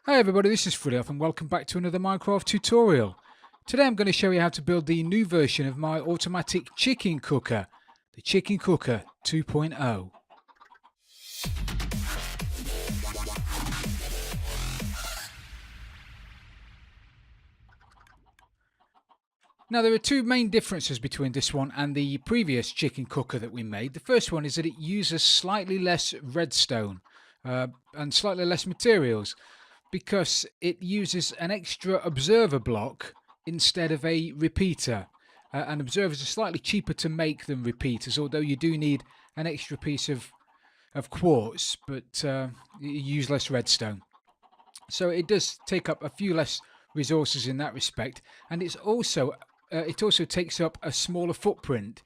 Hi everybody, this is Frilly and welcome back to another Minecraft tutorial. Today I'm going to show you how to build the new version of my automatic chicken cooker, the Chicken Cooker 2.0. Now there are two main differences between this one and the previous chicken cooker that we made. The first one is that it uses slightly less redstone and slightly less materials, because it uses an extra observer block instead of a repeater. And observers are slightly cheaper to make than repeaters, although you do need an extra piece of quartz, but you use less redstone. So it does take up a few less resources in that respect, and it also takes up a smaller footprint.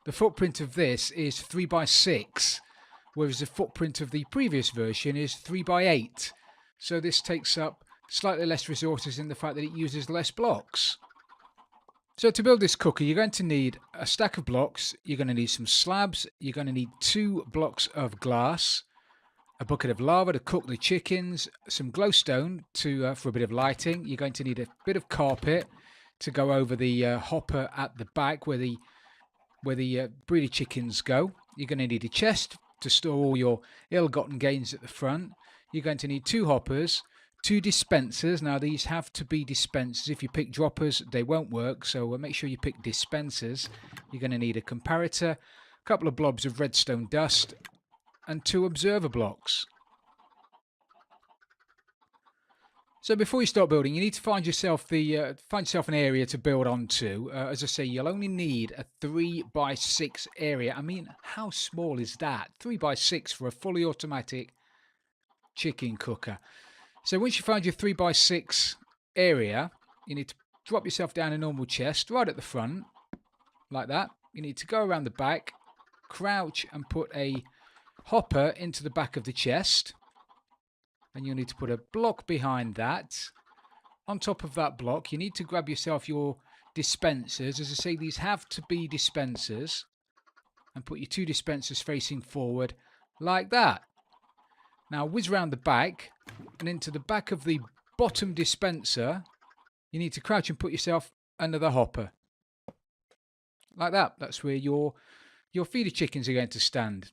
The footprint of this is 3x6, whereas the footprint of the previous version is 3x8. So this takes up slightly less resources in the fact that it uses less blocks. So to build this cooker, you're going to need a stack of blocks, you're going to need some slabs, you're going to need 2 blocks of glass, a bucket of lava to cook the chickens, some glowstone for a bit of lighting. You're going to need a bit of carpet to go over the hopper at the back where the breeder chickens go. You're going to need a chest to store all your ill-gotten gains at the front. You're going to need 2 hoppers, 2 dispensers. Now these have to be dispensers. If you pick droppers, they won't work, so make sure you pick dispensers. You're going to need a comparator, a couple of blobs of redstone dust, and 2 observer blocks. So before you start building, you need to find yourself an area to build onto. As I say, you'll only need a 3x6 area. I mean, how small is that? 3x6 for a fully automatic chicken cooker. So once you find your 3x6 area, you need to drop yourself down a normal chest right at the front, like that. You need to go around the back, crouch and put a hopper into the back of the chest. And you'll need to put a block behind that. On top of that block, you need to grab yourself your dispensers. As I say, these have to be dispensers. And put your 2 dispensers facing forward, like that. Now whiz round the back, and into the back of the bottom dispenser, you need to crouch and put yourself another hopper. Like that. That's where your feeder chickens are going to stand.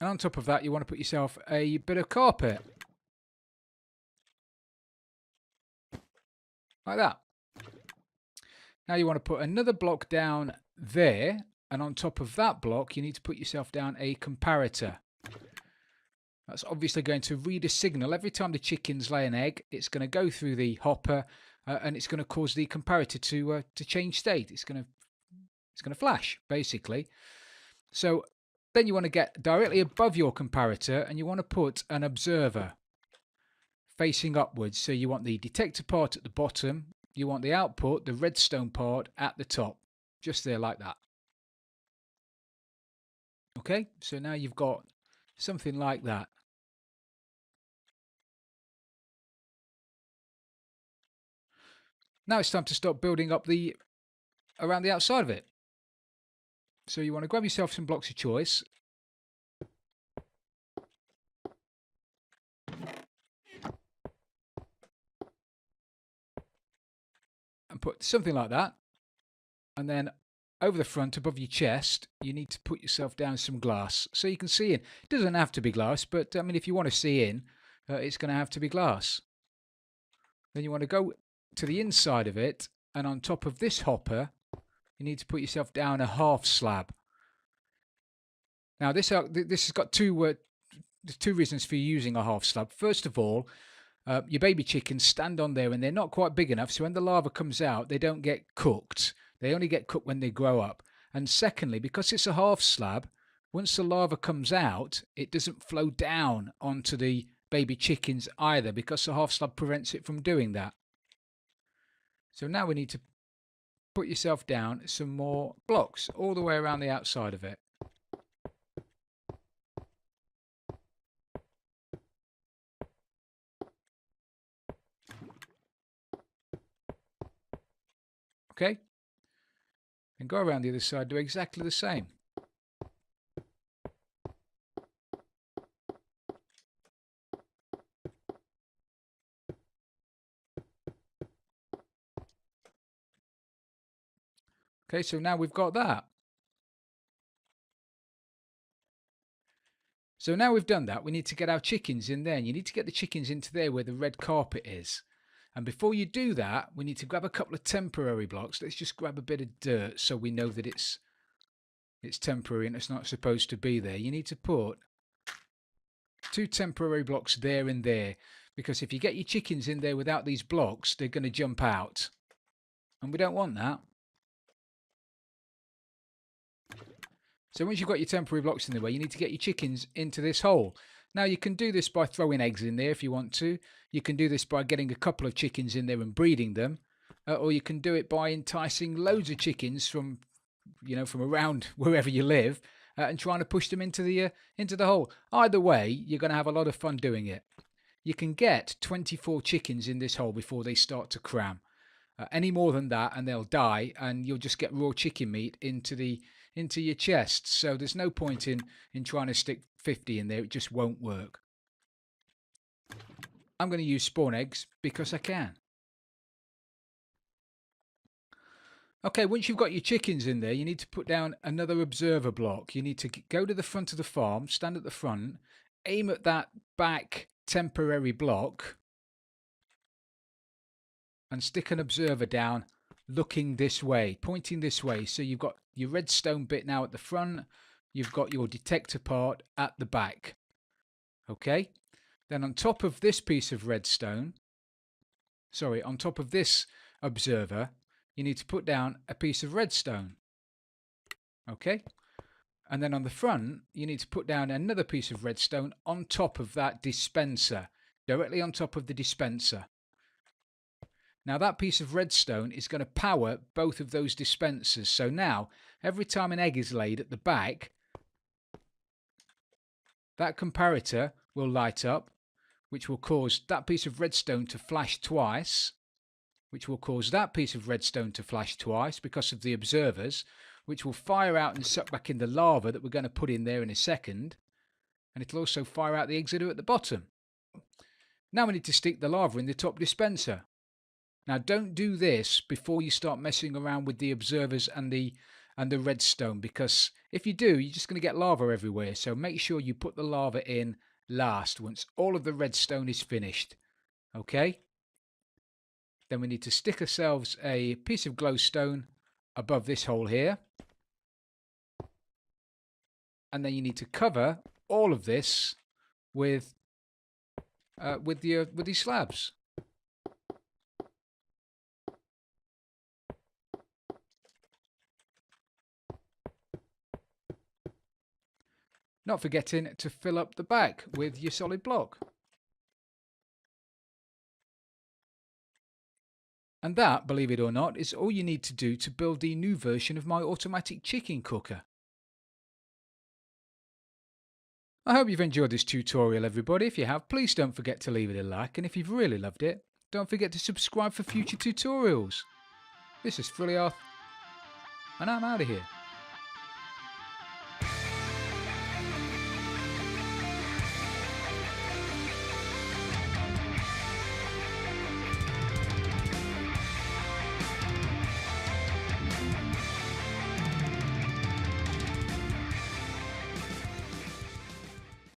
And on top of that, you want to put yourself a bit of carpet. Like that. Now you want to put another block down there. And on top of that block, you need to put yourself down a comparator. That's obviously going to read a signal. Every time the chickens lay an egg, it's going to go through the hopper and it's going to cause the comparator to change state. It's going to flash, basically. So then you want to get directly above your comparator and you want to put an observer facing upwards. So you want the detector part at the bottom. You want the output, the redstone part, at the top. Just there like that. Okay, so now you've got something like that. Now it's time to start building up around the outside of it. So you want to grab yourself some blocks of choice. And put something like that. And then over the front, above your chest, you need to put yourself down some glass so you can see in. It doesn't have to be glass, but I mean, if you want to see in, it's going to have to be glass. Then you want to go to the inside of it, and on top of this hopper, you need to put yourself down a half slab. Now this has got two reasons for using a half slab. First of all, your baby chickens stand on there and they're not quite big enough, so when the lava comes out, they don't get cooked. They only get cooked when they grow up. And secondly, because it's a half slab, once the lava comes out, it doesn't flow down onto the baby chickens either, because the half slab prevents it from doing that. So now we need to put yourself down some more blocks all the way around the outside of it. Okay? And go around the other side, do exactly the same. Okay, so now we've got that. So now we've done that, we need to get our chickens in there. And you need to get the chickens into there where the red carpet is. And before you do that, we need to grab a couple of temporary blocks. Let's just grab a bit of dirt so we know that it's temporary and it's not supposed to be there. You need to put 2 temporary blocks there and there, because if you get your chickens in there without these blocks, they're going to jump out. And we don't want that. So once you've got your temporary blocks in the way, you need to get your chickens into this hole. Now you can do this by throwing eggs in there if you want to. You can do this by getting a couple of chickens in there and breeding them. Or you can do it by enticing loads of chickens from around wherever you live and trying to push them into the hole. Either way, you're going to have a lot of fun doing it. You can get 24 chickens in this hole before they start to cram. Any more than that and they'll die, and you'll just get raw chicken meat into your chest. So there's no point in trying to stick 50 in there. It just won't work. I'm going to use spawn eggs because I can. Okay, once you've got your chickens in there, you need to put down another observer block. You need to go to the front of the farm, stand at the front, aim at that back temporary block, and stick an observer down looking this way, pointing this way. So you've got your redstone bit now at the front, you've got your detector part at the back. Okay, then on top of this piece of redstone, on top of this observer, you need to put down a piece of redstone. Okay, and then on the front, you need to put down another piece of redstone on top of that dispenser, directly on top of the dispenser. Now that piece of redstone is going to power both of those dispensers. So now, every time an egg is laid at the back, that comparator will light up, which will cause that piece of redstone to flash twice, which will cause that piece of redstone to flash twice because of the observers, which will fire out and suck back in the lava that we're going to put in there in a second. And it'll also fire out the eggs that are at the bottom. Now we need to stick the lava in the top dispenser. Now don't do this before you start messing around with the observers and the redstone, because if you do, you're just going to get lava everywhere. So make sure you put the lava in last, once all of the redstone is finished. Okay? Then we need to stick ourselves a piece of glowstone above this hole here. And then you need to cover all of this with these slabs. Not forgetting to fill up the back with your solid block. And that, believe it or not, is all you need to do to build the new version of my automatic chicken cooker. I hope you've enjoyed this tutorial, everybody. If you have, please don't forget to leave it a like, and if you've really loved it, don't forget to subscribe for future tutorials. This is Frilliarth, and I'm out of here.